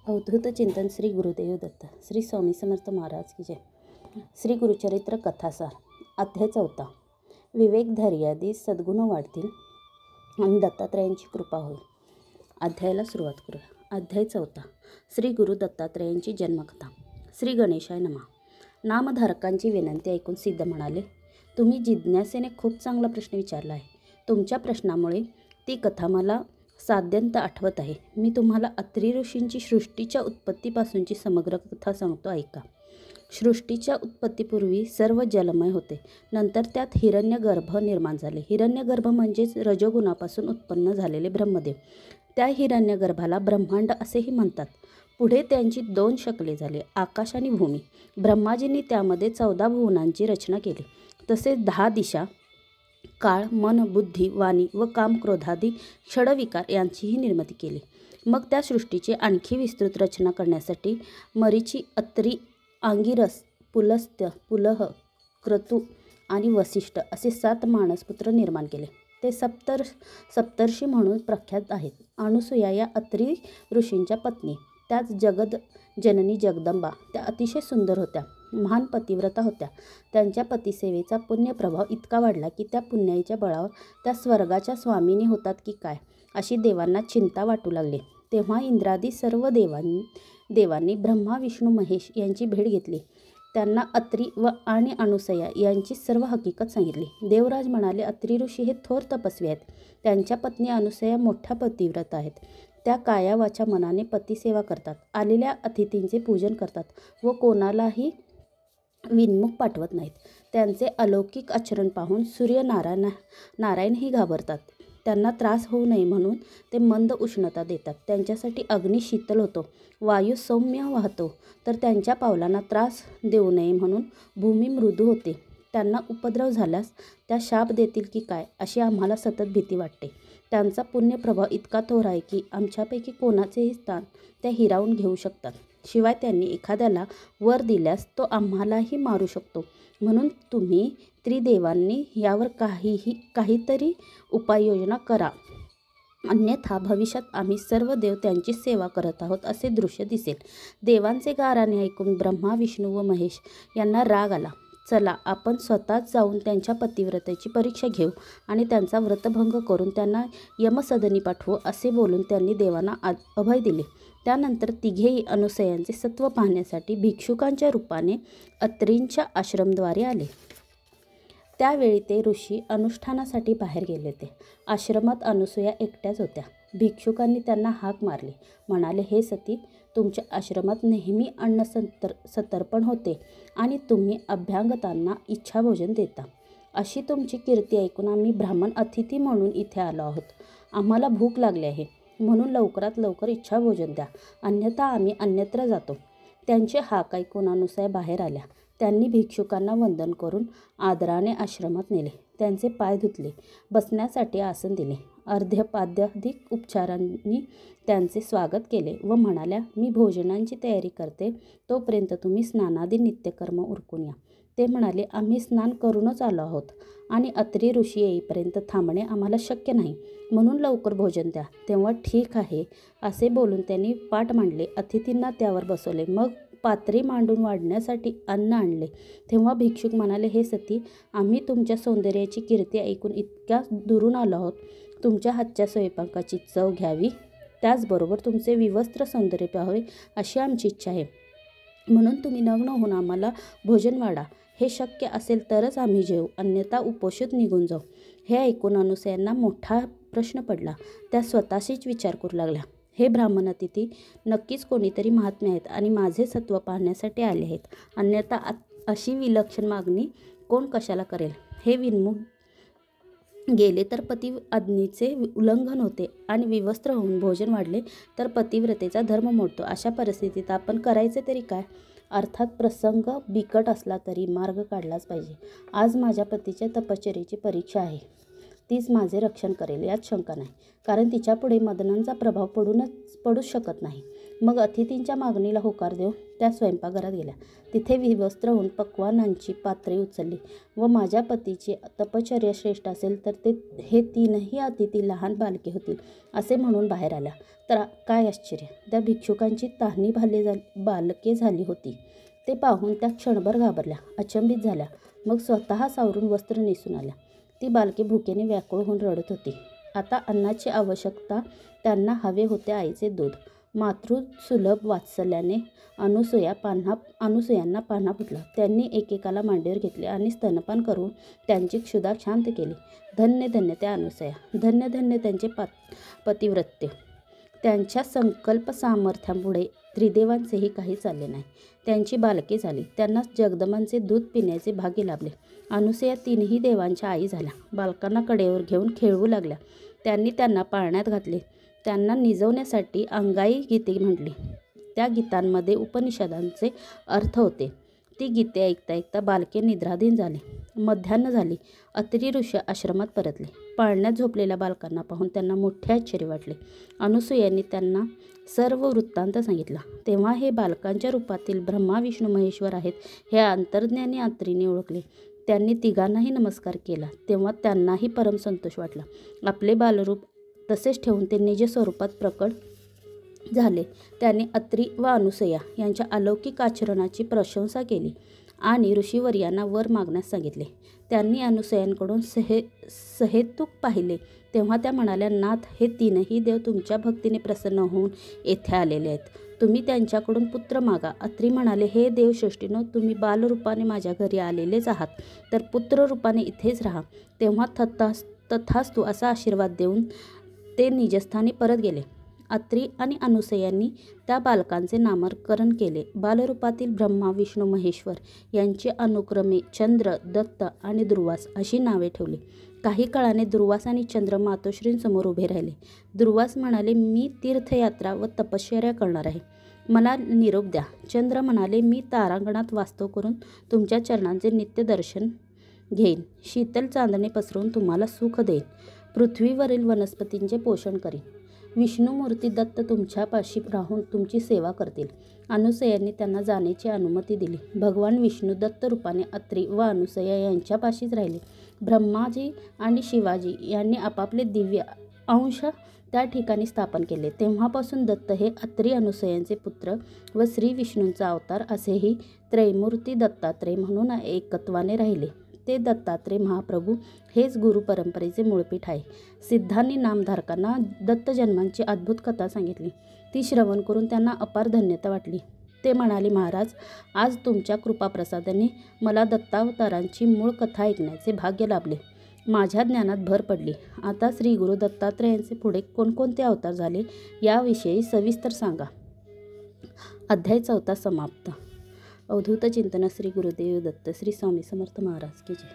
अवधूत चिंतन श्री गुरुदेव दत्त श्री स्वामी समर्थ महाराज की जय। श्री गुरुचरित्र कथासार अध्याय 4। विवेक धैर्यादी सद्गुण वाढतील आणि दत्तात्रयांची कृपा होईल। अध्यायाला सुरुवात करूया। अध्याय 4। श्री गुरु दत्तात्रयांची जन्मकथा। श्री गणेशाय नमः। नामधारकांची विनंती ऐकून सिद्ध म्हणाले, तुम्ही जिज्ञासेने खूप चांगला प्रश्न विचारला आहे। तुमच्या प्रश्नामुळे ती कथा मला साध्यंत आठवत आहे। मी तुम्हाला अत्री ऋषींची सृष्टीच्या उत्पत्तीपासूनची समग्र कथा सांगतो, ऐका। सृष्टीच्या उत्पत्तीपूर्वी सर्व जलमय होते। नंतर त्यात हिरण्यगर्भ निर्माण झाले। हिरण्यगर्भ म्हणजेच रजोगुणापासून उत्पन्न झालेले ब्रह्मदेव। त्या हिरण्यगर्भाला ब्रह्मांड असेही म्हणतात। पुढे त्यांची 2 शकले झाली, आकाश आणि भूमी। ब्रह्माजींनी त्यामध्ये 14 भुवनांची रचना केली। तसेच 10 दिशा, काळ, मन, बुद्धी, वाणी व काम, क्रोधादी षडविकार यांचीही निर्मिती केली। मग त्या सृष्टीची आणखी विस्तृत रचना करण्यासाठी मरीची, अत्री, आंगिरस, पुलस्त्य, पुलह, क्रतु आणि वसिष्ठ असे 7 मानसपुत्र निर्माण केले। ते सप्तर्षी म्हणून प्रख्यात आहेत। अनुसूया या अत्री ऋषींच्या पत्नी, त्याच जगद जननी जगदंबा, त्या अतिशय सुंदर होत्या, महान पतिव्रता होत्या। त्यांच्या पतिसेवेचा पुण्यप्रभाव इतका वाढला की त्या पुण्याईच्या बळावर त्या स्वर्गाच्या स्वामिनी होतात की काय अशी देवांना चिंता वाटू लागली। तेव्हा इंद्रादी सर्व देवांनी ब्रह्मा, विष्णू, महेश यांची भेट घेतली। त्यांना अत्री आणि अनुसया यांची सर्व हकीकत सांगितली। देवराज म्हणाले, अत्री ऋषी हे थोर तपस्वी आहेत। त्यांच्या पत्नी अनुसया मोठ्या पतिव्रता आहेत। त्या काया वाचा मनाने पतिसेवा करतात, आलेल्या अतिथींचे पूजन करतात व कोणालाही विनमुख पाठवत नाहीत। त्यांचे अलौकिक आचरण पाहून नारायणही घाबरतात। त्यांना त्रास होऊ नये म्हणून ते मंद उष्णता देतात। त्यांच्यासाठी अग्नी शीतल होतो, वायू सौम्य वाहतो, तर त्यांच्या पावलांना त्रास देऊ नये म्हणून भूमी मृदू होते। त्यांना उपद्रव झाल्यास त्या शाप देतील की काय अशी आम्हाला सतत भीती वाटते। त्यांचा पुण्यप्रभाव इतका थोर आहे की आमच्यापैकी कोणाचेही स्थान त्या हिरावून घेऊ शकतात। शिवाय त्यांनी एखाद्याला वर दिल्यास तो आम्हालाही मारू शकतो। म्हणून तुम्ही त्रिदेवांनी यावर काहीतरी उपाययोजना करा, अन्यथा भविष्यात आम्ही सर्व देव त्यांची सेवा करत आहोत असे दृश्य दिसेल। देवांचे गाराणे ऐकून ब्रह्मा, विष्णू व महेश यांना राग आला। चला, आपण स्वतःच जाऊन त्यांच्या पतिव्रतेची परीक्षा घेऊ आणि त्यांचा व्रतभंग करून त्यांना यमसदनी पाठवू असे बोलून त्यांनी देवांना अभय दिले। त्यानंतर तिघेही अनुसयांचे सत्व पाहण्यासाठी भिक्षुकांच्या रूपाने अत्रींच्या आश्रमद्वारे आले। त्यावेळी ते ऋषी अनुष्ठानासाठी बाहेर गेले होते। आश्रमात अनुसूया एकट्याच होत्या। भिक्षुकांनी त्यांना हाक मारली, म्हणाले, हे सती, तुमच्या आश्रमात नेहमी अन्न संतर्पण होते आणि तुम्ही अभ्यागतांना इच्छाभोजन देता। अशी तुमची कीर्ती ऐकून आम्ही ब्राह्मण अतिथी म्हणून इथे आलो आहोत। आम्हाला भूक लागली आहे, म्हणून लवकरात लवकर इच्छाभोजन द्या, अन्यथा आम्ही अन्यत्र जातो। त्यांचे हाक ऐकून अनुसूया बाहेर आल्या। त्यांनी भिक्षुकांना वंदन करून आदराने आश्रमात नेले। त्यांचे पाय धुतले, बसण्यासाठी आसन दिले, अर्घ्यपाद्यादिक उपचारांनी त्यांचे स्वागत केले व म्हणाल्या, मी भोजनांची तयारी करते, तोपर्यंत तुम्ही स्नानादी नित्यकर्म उरकून या। ते म्हणाले, आम्ही स्नान करूनच आलो आहोत आणि अत्री ऋषी येईपर्यंत थांबणे आम्हाला शक्य नाही, म्हणून लवकर भोजन द्या। तेव्हा ठीक आहे असे बोलून त्यांनी पाट मांडले, अतिथींना त्यावर बसवले, मग पात्रे मांडून वाढण्यासाठी अन्न आणले। तेव्हा भिक्षुक म्हणाले, हे सती, आम्ही तुमच्या सौंदर्याची कीर्ती ऐकून इतक्या दुरून आलो आहोत। तुमच्या हातच्या स्वयंपाकाची चव घ्यावी, त्याचबरोबर तुमचे विवस्त्र सौंदर्य पाहावे अशी आमची इच्छा आहे। म्हणून तुम्ही नग्न होऊन आम्हाला भोजन वाढा। हे शक्य असेल तरच आम्ही जेवू, अन्यथा उपोषित निघून जाऊ। हे ऐकून अनुसूयांना मोठा प्रश्न पडला। त्या स्वतःशीच विचार करू लागल्या, हे ब्राह्मण अतिथी नक्कीच कोणीतरी महात्मे आहेत आणि माझे सत्व पाहण्यासाठी आले आहेत, अन्यथा अशी विलक्षण मागणी कोण कशाला करेल। हे विनमुख गेले तर पती आज्ञेचे उल्लंघन होते आणि विवस्त्र होऊन भोजन वाढले तर पतिव्रतेचा धर्म मोडतो। अशा परिस्थितीत आपण करायचे तरी काय? अर्थात प्रसंग बिकट असला तरी मार्ग काढलाच पाहिजे। आज माझ्या पतीच्या तपश्चर्येची परीक्षा आहे, तीच माझे रक्षण करेल यात शंका नाही, कारण तिच्यापुढे मदनांचा प्रभाव पडूच शकत नाही। मग अतिथींच्या मागणीला होकार देऊन त्या स्वयंपाकघरात गेल्या. तिथे विवस्त्र होऊन पक्वान्नांची पात्रे उचलली व माझ्या पतीची तपश्चर्या श्रेष्ठ असेल तर हे 3ही अतिथी लहान बालके होतील असे म्हणून बाहेर आल्या. तर काय आश्चर्य, त्या भिक्षुकांची तहानी बालके झाली होती. ते पाहून त्या क्षणभर घाबरल्या, अचंबित झाल्या. मग स्वतः सावरून वस्त्र नेसून आल्या. ती बालके भुकेने व्याकुळ होऊन रडत होती. आता अन्नाची आवश्यकता त्यांना हवे होते आईचे दूध. मातृसुलभ वात्सल्याने अनुसूयांना पान्हा फुटला. त्यांनी एकेकाला मांडीवर घेतले आणि स्तनपान करून त्यांची क्षुधा शांत केली. धन्य धन्य त्या अनुसूया, धन्य धन्य त्यांचे पतिव्रत्य. त्यांच्या संकल्प सामर्थ्यापुढे त्रिदेवांचेही काही चालले नाही. त्यांची बालके झाली. त्यांना जगदंबांचे दूध पिण्याचे भाग्य लाभले. अनुसूया 3ही देवांच्या आई झाल्या. बालकांना कडेवर घेऊन खेळवू लागल्या. त्यांनी त्यांना पाळण्यात घातले. त्यांना निजवण्यासाठी अंगाई गीते म्हटली. त्या गीतांमध्ये उपनिषदांचे अर्थ होते. ती गीते ऐकता ऐकता बालके निद्राधीन झाली. मध्यान्ह झाली. अत्री ऋषी आश्रमात परतले. पाळण्यात झोपलेल्या बालकांना पाहून त्यांना मोठे आश्चर्य वाटले. अनुसूयांनी त्यांना सर्व वृत्तांत सांगितला. तेव्हा हे बालकांच्या रूपातील ब्रह्मा विष्णू महेश्वर आहेत हे अंतर्ज्ञानी अत्रीने ओळखले. त्यांनी तिघांनाही नमस्कार केला. तेव्हा त्यांनाही परम संतोष वाटला. आपले बालरूप तसेच ठेवून ते निज स्वरूपात प्रकट झाले. त्यांनी अत्री व अनुसूया यांच्या अलौकिक आचरणाची प्रशंसा केली आणि ऋषीवर्यांना वर मागण्यास सांगितले. त्यांनी अनुसूयांकडून सहेतुक पाहिले. तेव्हा त्या म्हणाल्या, नाथ, हे 3ही देव तुमच्या भक्तीने प्रसन्न होऊन येथे आलेले आहेत. तुम्ही त्यांच्याकडून पुत्र मागा. अत्री म्हणाले, हे देवश्रेष्ठीनो, तुम्ही बालरूपाने माझ्या घरी आलेलेच आहात, तर पुत्ररूपाने इथेच राहा. तेव्हा तथास्तु असा आशीर्वाद देऊन ते निजस्थानी परत गेले. अत्री आणि अनुसूयांनी त्या बालकांचे नामकरण केले. बालरूपातील ब्रह्मा विष्णू महेश्वर यांची अनुक्रमे चंद्र, दत्त आणि दुर्वास अशी नावे ठेवली. काही काळाने दुर्वास आणि चंद्र मातोश्रींसमोर उभे राहिले. दुर्वास म्हणाले, मी तीर्थयात्रा व तपश्चर्या करणार आहे, मला निरोप द्या. चंद्र म्हणाले, मी तारांगणात वास्तव करून तुमच्या चरणांचे नित्य दर्शन घेईन. शीतल चांदणे पसरवून तुम्हाला सुख देईन. पृथ्वीवरील वनस्पतींचे पोषण करीन. विष्णुमूर्ती दत्त तुमच्यापाशी राहून तुमची सेवा करतील. अनुसूयांनी त्यांना जाण्याची अनुमती दिली. भगवान विष्णू दत्त रूपाने अत्री व अनुसूया यांच्यापाशीच राहिले. ब्रह्माजी आणि शिवाजी यांनी आपापले दिव्य अंश त्या ठिकाणी स्थापन केले. तेव्हापासून दत्त हे अत्री अनुसूयांचे पुत्र व श्री विष्णूंचा अवतार असेही त्रैमूर्ती दत्तात्रय म्हणून एकत्वाने राहिले. ते दत्तात्रय महाप्रभू हेच गुरु परंपरेचे मूळपीठ आहे. सिद्धांनी नामधारकांना दत्त जन्मांची अद्भुत कथा सांगितली. ती श्रवण करून त्यांना अपार धन्यता वाटली. ते म्हणाले, महाराज, आज तुमच्या कृपाप्रसादाने मला दत्तावतारांची मूळ कथा ऐकण्याचे भाग्य लाभले. माझ्या ज्ञानात भर पडली. आता श्री गुरु दत्तात्रयांचे पुढे कोणकोणते अवतार झाले याविषयी सविस्तर सांगा. अध्याय 4 समाप्त. अवधूत चिंतन. श्री गुरुदेव दत्त. श्री स्वामी समर्थ महाराज की जय.